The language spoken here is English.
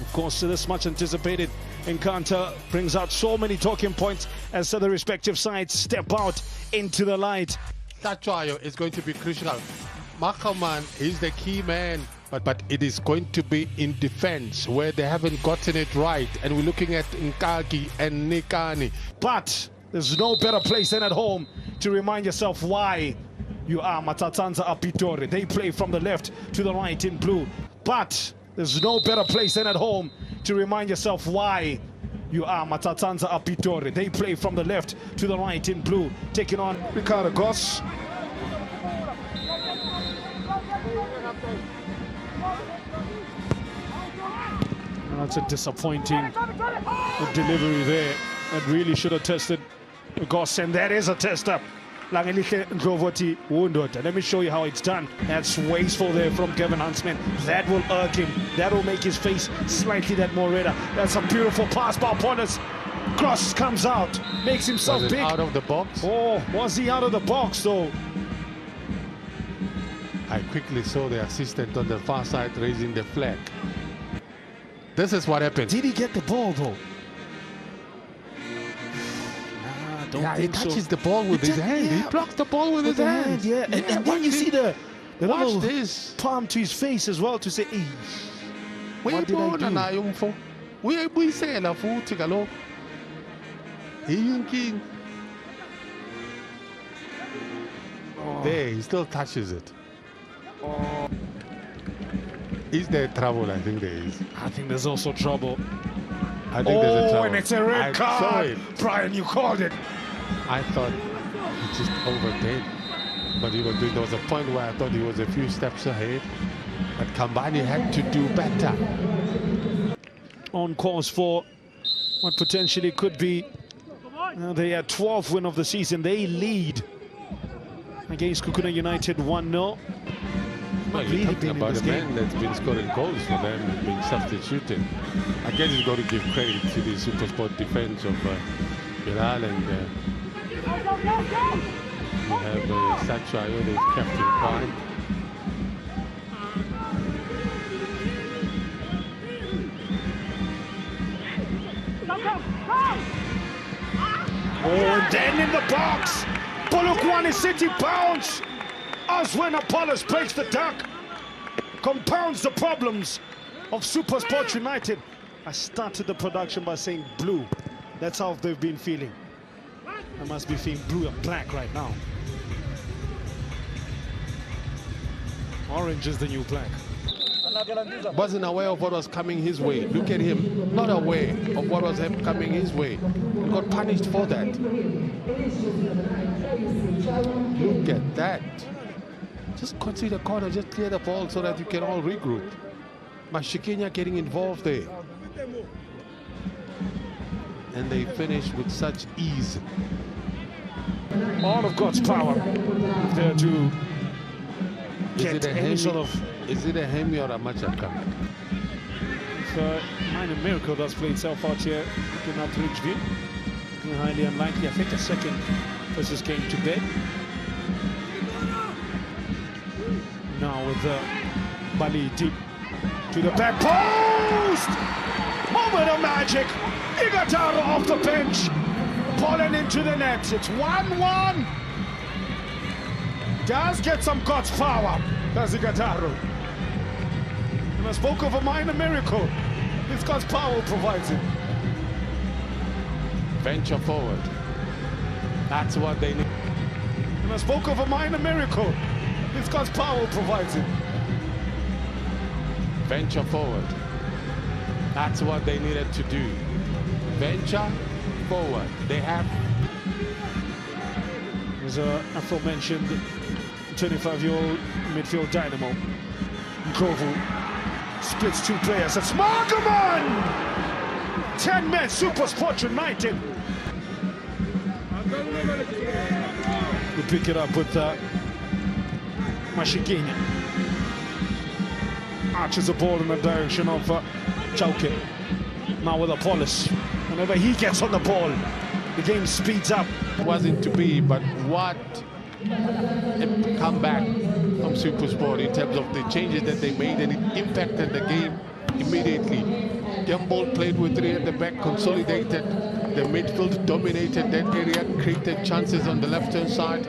Of course, this much anticipated encounter brings out so many talking points as the respective sides step out into the light. That trial is going to be crucial. Makaman is the key man, but it is going to be in defense where they haven't gotten it right. And we're looking at Nkagi and Nikani. But there's no better place than at home to remind yourself why you are Matatanza Apitori. They play from the left to the right in blue. But there's no better place than at home to remind yourself why you are Matatanza Apitori. They play from the left to the right in blue, taking on Ricardo Goss. That's a disappointing delivery there. That really should have tested Goss, and that is a test-up. Let me show you how it's done. That's wasteful there from Kevin Huntsman. That will irk him. That will make his face slightly that more redder. That's a beautiful pass by Polis. Cross comes out, makes himself big. Out of the box? Oh, was he out of the box though? I quickly saw the assistant on the far side raising the flag. This is what happened. Did he get the ball though? Yeah, he touches the ball with his hand. Yeah. He blocks the ball with his hand. Yeah, and then you see the little this palm to his face as well to say, hey, what did I do? There, he still touches it. Is there trouble? I think there is. I think there's also trouble. I think there's a trouble. And it's a red card. Brian, you called it. I thought he just overdid. But he was doing, there was a point where I thought he was a few steps ahead. But Kambani had to do better. On course for what potentially could be their 12th win of the season. They lead against Kukuna United 1-0. Well, you're talking about a man that's been scoring goals for them, being substituted. I guess he's got to give credit to the SuperSport defense of Bilal, and you have Sachayo, they've kept him quiet. Oh, and then in the box, Polokwane City bounce. As when Apollos plays the duck, compounds the problems of SuperSport United. I started the production by saying blue. That's how they've been feeling. I must be feeling blue and black right now. Orange is the new black. Wasn't aware of what was coming his way. Look at him, not aware of what was coming his way. He got punished for that. Look at that. Just consider the corner, just clear the ball so that you can all regroup. Mashikenya getting involved there. And they finish with such ease. All of God's power there to get any sort of... Is it a Hemi or a Machaka? Minor miracle does play itself out here in Outreach View. Highly unlikely. I think a second versus came to bed. Now with Bali deep to the back post. Moment of magic. Igataro off the bench. Falling into the net. It's 1-1. Does get some God's power. That's Igataro. And I spoke of a minor miracle. It's God's power provides it. Venture forward. That's what they need. And I spoke of a minor miracle. It's God's power provides it. Venture forward. That's what they needed to do. Venture forward. They have. There's a aforementioned 25-year-old midfield dynamo. Nkovu splits two players. It's Margaman! 10 men, SuperSport United. We pick it up with Mashikenya. Arches the ball in the direction of Chauke. Now with Apollos. Whenever he gets on the ball, the game speeds up. It wasn't to be, but what a comeback from SuperSport in terms of the changes that they made, and it impacted the game immediately. Gamble played with 3 at the back, consolidated. The midfield dominated that area, created chances on the left-hand side.